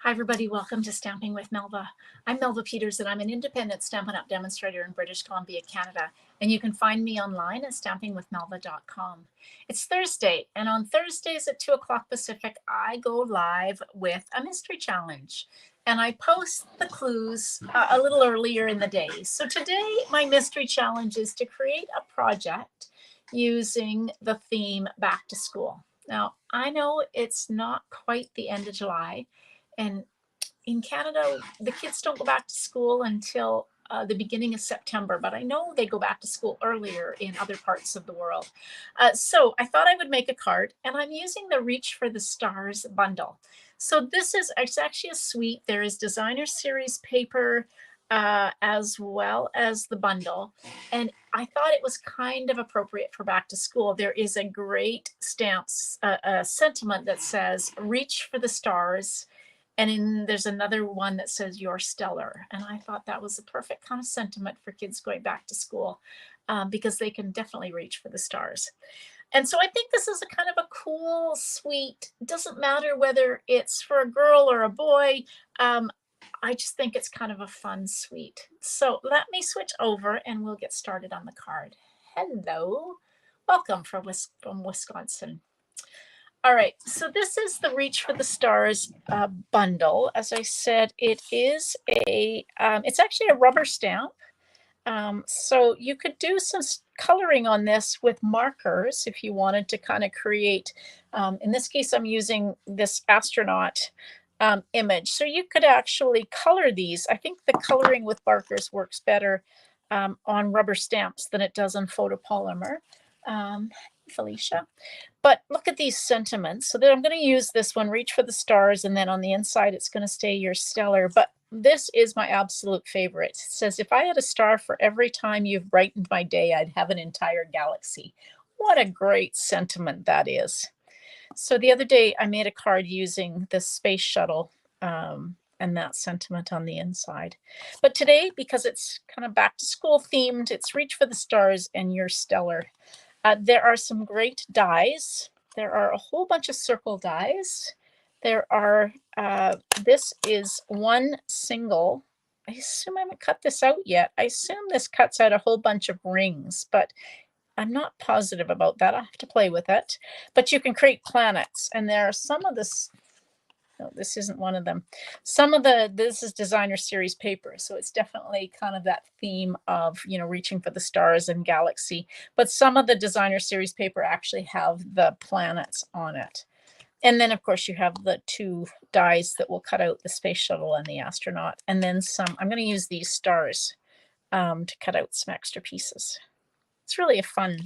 Hi, everybody. Welcome to Stamping with Melva. I'm Melva Peters, and I'm an independent Stampin' Up! Demonstrator in British Columbia, Canada. And you can find me online at stampingwithmelva.com. It's Thursday, and on Thursdays at 2 o'clock Pacific, I go live with a mystery challenge. And I post the clues a little earlier in the day. So today, my mystery challenge is to create a project using the theme Back to School. Now, I know it's not quite the end of July, and in Canada, the kids don't go back to school until the beginning of September, but I know they go back to school earlier in other parts of the world. So I thought I would make a card, and I'm using the Reach for the Stars bundle. So it's actually a suite. There is designer series paper as well as the bundle. And I thought it was kind of appropriate for back to school. There is a great stamps, a sentiment that says, "Reach for the stars." And there's another one that says "You're stellar." And I thought that was the perfect kind of sentiment for kids going back to school because they can definitely reach for the stars. And so I think this is a kind of a cool, sweet, doesn't matter whether it's for a girl or a boy. I just think it's kind of a fun suite. So let me switch over and we'll get started on the card. Hello, welcome from Wisconsin. All right, so this is the Reach for the Stars bundle. As I said, it is it's actually a rubber stamp. So you could do some coloring on this with markers if you wanted to kind of create, in this case, I'm using this astronaut image. So you could actually color these. I think the coloring with markers works better on rubber stamps than it does on photopolymer. Felicia. But look at these sentiments. So then I'm going to use this one, Reach for the Stars, and then on the inside it's going to stay "You're stellar." But this is my absolute favorite. It says, "If I had a star for every time you've brightened my day, I'd have an entire galaxy." What a great sentiment that is. So the other day I made a card using the space shuttle and that sentiment on the inside. But today, because it's kind of back to school themed, it's Reach for the Stars and "You're stellar." There are some great dies. There are a whole bunch of circle dies. There are, this is one single. I assume I haven't cut this out yet. I assume this cuts out a whole bunch of rings, but I'm not positive about that. I'll have to play with it. But you can create planets, and there are some of this. No, this isn't one of them. This is designer series paper. So it's definitely kind of that theme of, reaching for the stars and galaxy. But some of the designer series paper actually have the planets on it. And then, of course, you have the two dies that will cut out the space shuttle and the astronaut. And then some, I'm going to use these stars to cut out some extra pieces. It's really a fun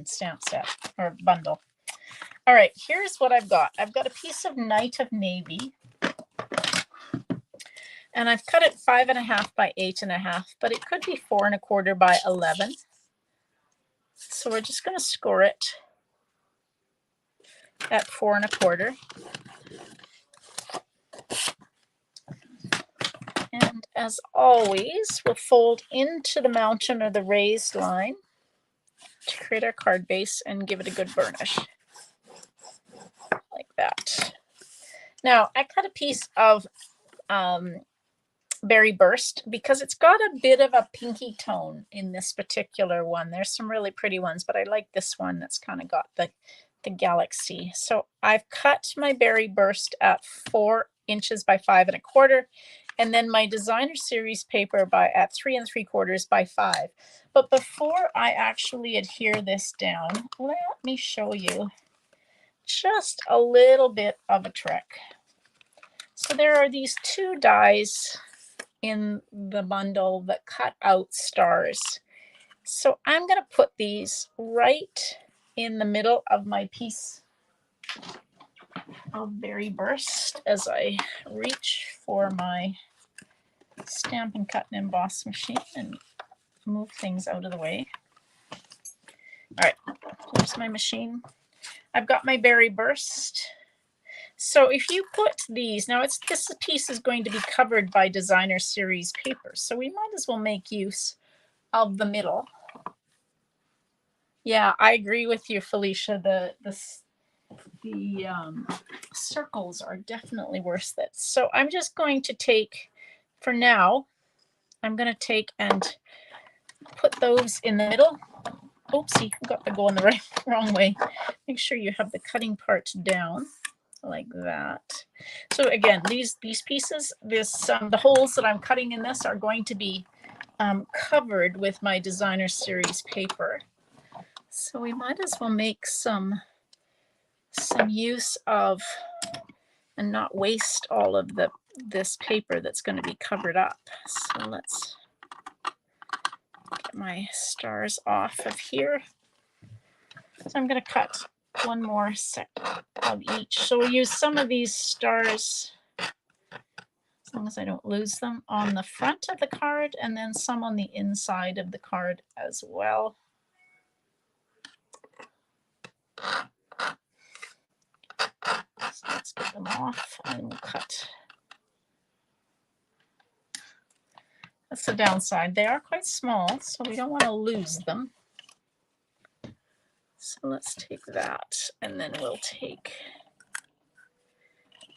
stamp set or bundle. All right, here's what I've got. I've got a piece of Night of Navy, and I've cut it 5.5 by 8.5, but it could be 4.25 by 11. So we're just going to score it at 4.25. And as always, we'll fold into the mountain or the raised line to create our card base and give it a good burnish. Like that. Now, I cut a piece of Berry Burst because it's got a bit of a pinky tone in this particular one. There's some really pretty ones, but I like this one that's kind of got the galaxy. So I've cut my Berry Burst at 4 inches by 5.25, and then my designer series paper at 3 3/4 by 5. But before I actually adhere this down, let me show you just a little bit of a trick. So there are these two dies in the bundle that cut out stars. So I'm going to put these right in the middle of my piece of Berry Burst as I reach for my Stampin' Cut and Emboss machine and move things out of the way. All right, here's my machine. I've got my Berry Burst. So if you put these, now this piece is going to be covered by designer series paper, so we might as well make use of the middle. Yeah, I agree with you, Felicia. circles are definitely worth it. So I'm just going to take, for now, I'm going to take and put those in the middle. Oopsie, got to go in the wrong way. Make sure you have the cutting part down like that. So again, these pieces, the holes that I'm cutting in this are going to be covered with my designer series paper. So we might as well make some use of and not waste all of this paper that's going to be covered up. So let's get my stars off of here. So I'm going to cut one more set of each. So we'll use some of these stars, as long as I don't lose them, on the front of the card, and then some on the inside of the card as well. So let's get them off and we'll cut. That's the downside. They are quite small, so we don't want to lose them. So let's take that, and then we'll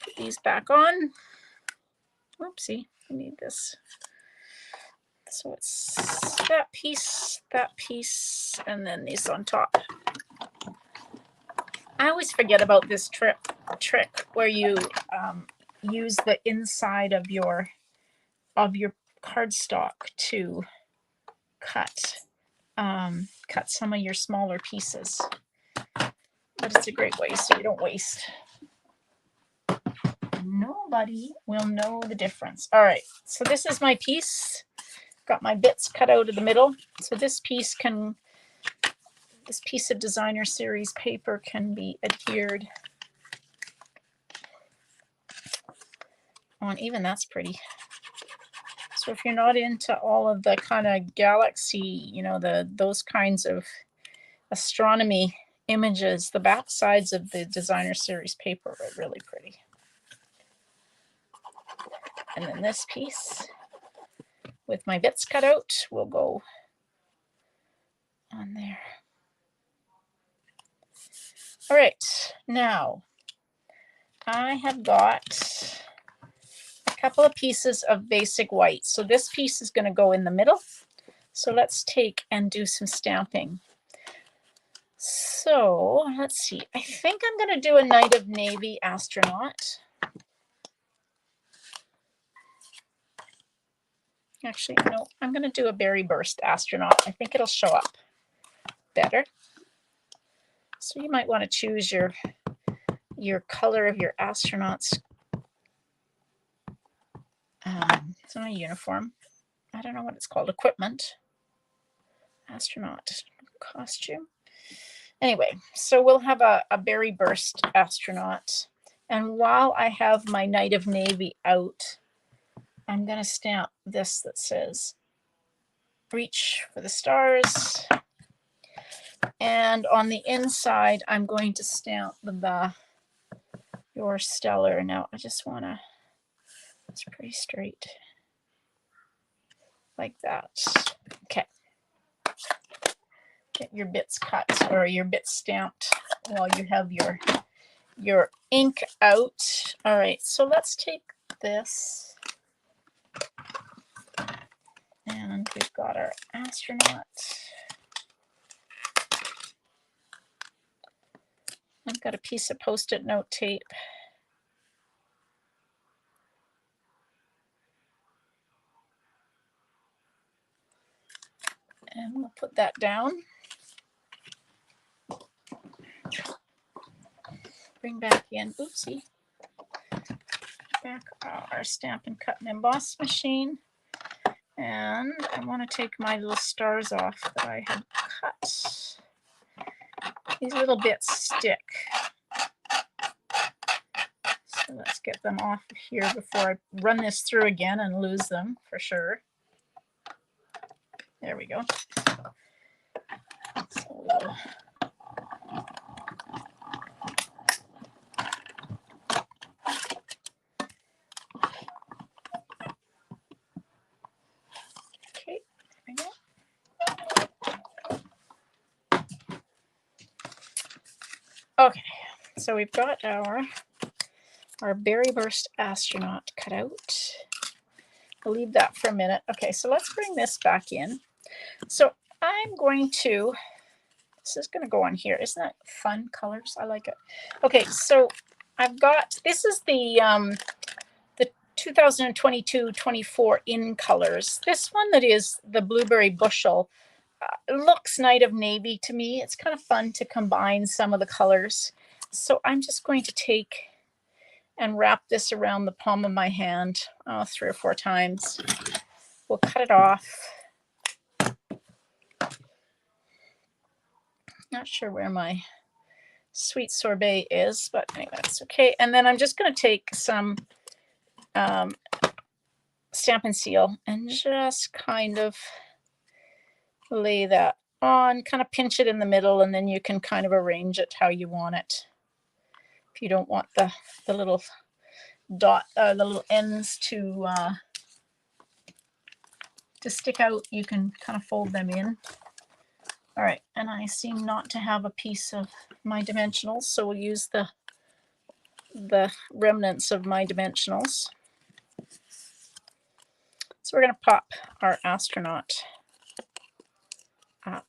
put these back on. Oopsie, I need this. So it's that piece, and then these on top. I always forget about this trick where you use the inside of your cardstock to cut some of your smaller pieces. But it's a great way so you don't waste. Nobody will know the difference. All right, so this is my piece. Got my bits cut out of the middle. So this piece of designer series paper can be adhered on. Even that's pretty. So if you're not into all of the kind of galaxy, those kinds of astronomy images, the back sides of the designer series paper are really pretty. And then this piece with my bits cut out will go on there. All right, now I have got a couple of pieces of basic white. So this piece is going to go in the middle. So let's take and do some stamping. So let's see. I think I'm going to do a Night of Navy astronaut. Actually, no, I'm going to do a Berry Burst astronaut. I think it'll show up better. So you might want to choose your color of your astronauts. It's not a uniform. I don't know what it's called. Equipment. Astronaut costume. Anyway, so we'll have a Berry Burst astronaut. And while I have my Night of Navy out, I'm going to stamp this that says Reach for the Stars. And on the inside, I'm going to stamp Your Stellar. Now, I just want to, it's pretty straight. Like that. Okay. Get your bits cut or your bits stamped while you have your ink out. All right, so let's take this. And we've got our astronaut. I've got a piece of Post-it note tape. And we'll put that down. Bring back in, oopsie, back our Stampin' Cut and Emboss machine. And I want to take my little stars off that I had cut. These little bits stick. So let's get them off of here before I run this through again and lose them for sure. There we go. So okay, there we go. Okay, so we've got our Berry Burst astronaut cut out. I'll leave that for a minute. Okay, so let's bring this back in. So I'm going to, this is going to go on here. Isn't that fun colors? I like it. Okay, so I've got, this is the 2022-24 in colors. This one that is the Blueberry Bushel looks Night of Navy to me. It's kind of fun to combine some of the colors. So I'm just going to take and wrap this around the palm of my hand 3 or 4 times. We'll cut it off. Not sure where my sweet sorbet is, but anyway, that's okay. And then I'm just going to take some Stampin' Seal and just kind of lay that on, kind of pinch it in the middle, and then you can kind of arrange it how you want it. If you don't want the little dot, the little ends to stick out, you can kind of fold them in. All right, and I seem not to have a piece of my dimensionals, so we'll use the remnants of my dimensionals. So we're going to pop our astronaut up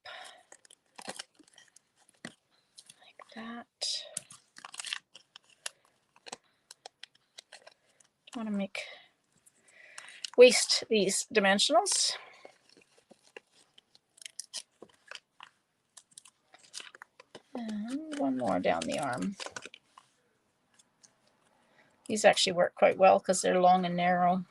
like that. I want to waste these dimensionals. And one more down the arm. These actually work quite well because they're long and narrow.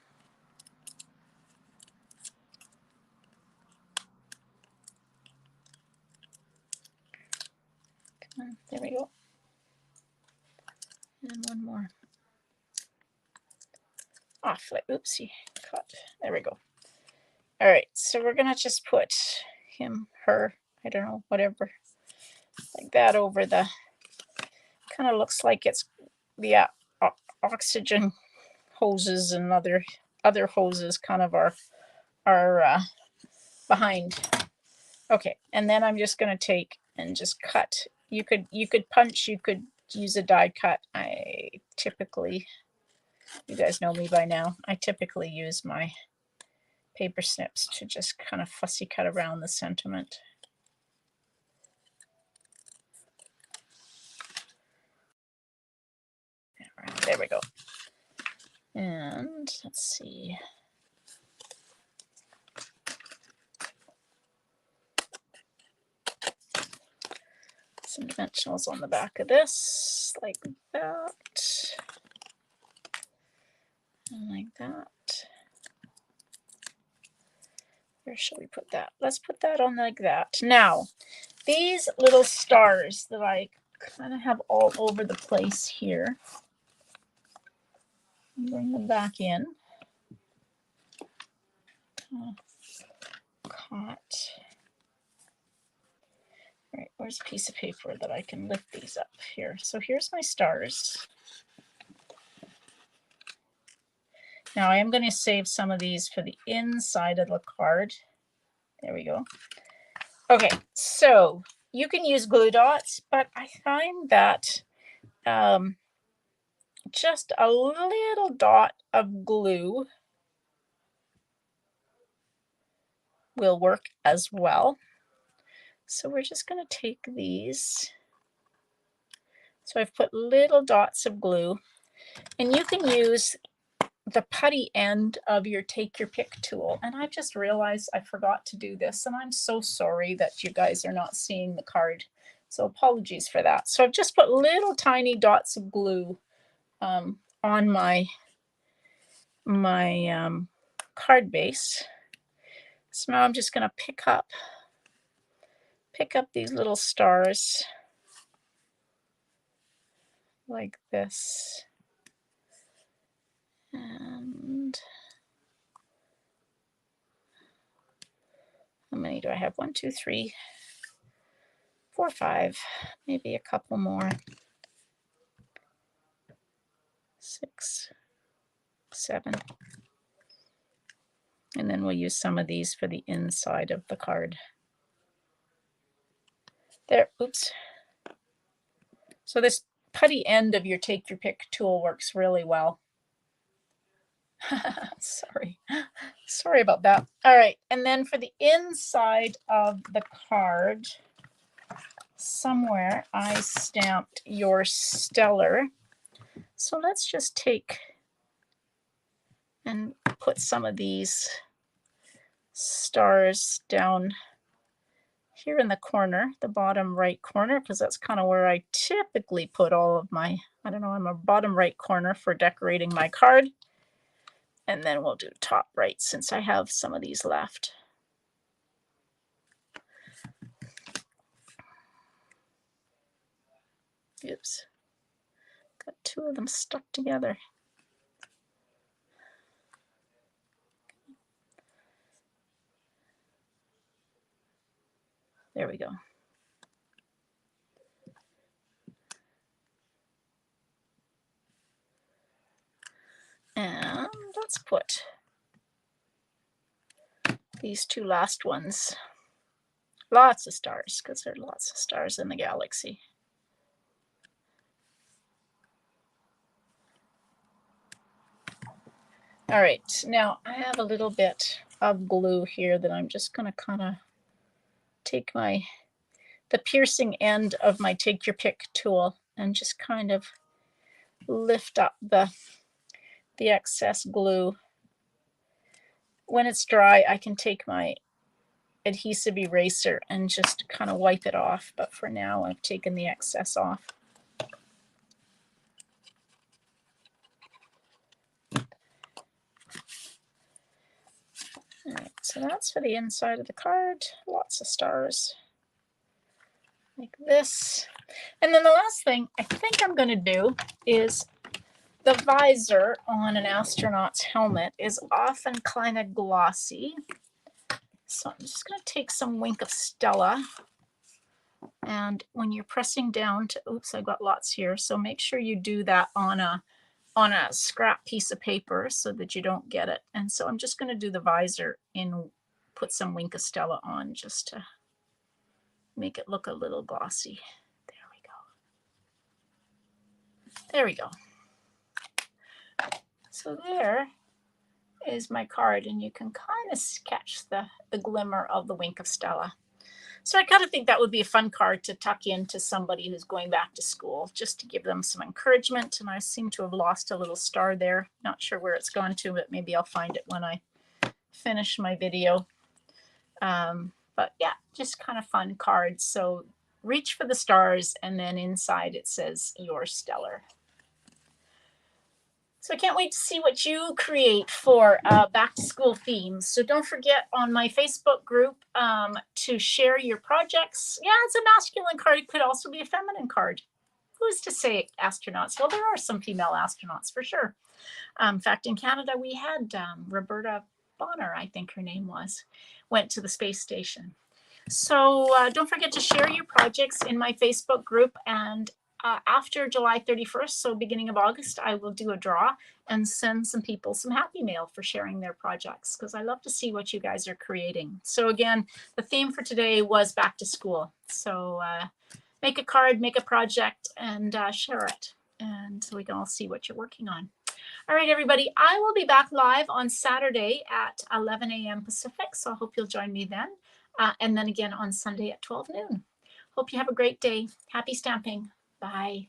There we go. And one more. Off, like, oopsie, cut. There we go. All right, so we're gonna just put him, her, I don't know, whatever, like that over the, kind of looks like it's the oxygen hoses and other hoses kind of are behind. Okay, and then I'm just going to take and just cut. You could punch, you could use a die cut. I typically, you guys know me by now, I typically use my paper snips to just kind of fussy cut around the sentiment. All right, there we go. And let's see. Some dimensionals on the back of this, like that. And like that. Where should we put that? Let's put that on like that. Now, these little stars that I kind of have all over the place here, bring them back in. Caught. All right, where's a piece of paper that I can lift these up here? So here's my stars. Now I am going to save some of these for the inside of the card. There we go. Okay, so you can use glue dots, but I find that just a little dot of glue will work as well. So we're just going to take these. So I've put little dots of glue, and you can use the putty end of your take your pick tool. And I've just realized I forgot to do this, and I'm so sorry that you guys are not seeing the card. So apologies for that. So I've just put little tiny dots of glue on my card base. So now I'm just going to pick up these little stars like this. And how many do I have? 1, 2, 3, 4, 5, maybe a couple more. 6, 7. And then we'll use some of these for the inside of the card. There, oops. So this putty end of your take your pick tool works really well. Sorry about that. All right, and then for the inside of the card, somewhere I stamped your stellar. So let's just take and put some of these stars down here in the corner, the bottom right corner, because that's kind of where I typically put all of my, I don't know, I'm a bottom right corner for decorating my card. And then we'll do top right since I have some of these left. Oops, got two of them stuck together. There we go. And let's put these two last ones. Lots of stars, because there are lots of stars in the galaxy. All right, now I have a little bit of glue here that I'm just going to kind of take the piercing end of my take your pick tool and just kind of lift up the excess glue. When it's dry, I can take my adhesive eraser and just kind of wipe it off, but for now I've taken the excess off. All right, so that's for the inside of the card. Lots of stars like this. And then the last thing I think I'm going to do is the visor on an astronaut's helmet is often kind of glossy. So I'm just going to take some Wink of Stella. And when you're pressing down to, oops, I've got lots here. So make sure you do that on a scrap piece of paper so that you don't get it. And so I'm just going to do the visor and put some Wink of Stella on just to make it look a little glossy. There we go. There we go. So there is my card, and you can kind of catch the glimmer of the Wink of Stella. So I kind of think that would be a fun card to tuck into somebody who's going back to school, just to give them some encouragement. And I seem to have lost a little star there. Not sure where it's gone to, but maybe I'll find it when I finish my video. But yeah, just kind of fun cards. So reach for the stars, and then inside it says your stellar. So I can't wait to see what you create for back to school themes. So don't forget on my Facebook group to share your projects. Yeah, it's a masculine card. It could also be a feminine card. Who's to say astronauts? Well, there are some female astronauts for sure. In fact, in Canada, we had Roberta Bonner, I think her name was, went to the space station. So don't forget to share your projects in my Facebook group, and after July 31st, so beginning of August, I will do a draw and send some people some happy mail for sharing their projects, because I love to see what you guys are creating. So again, the theme for today was back to school. So make a card, make a project, and share it. And so we can all see what you're working on. All right, everybody, I will be back live on Saturday at 11 a.m. Pacific. So I hope you'll join me then. And then again on Sunday at 12 noon. Hope you have a great day. Happy stamping. Bye.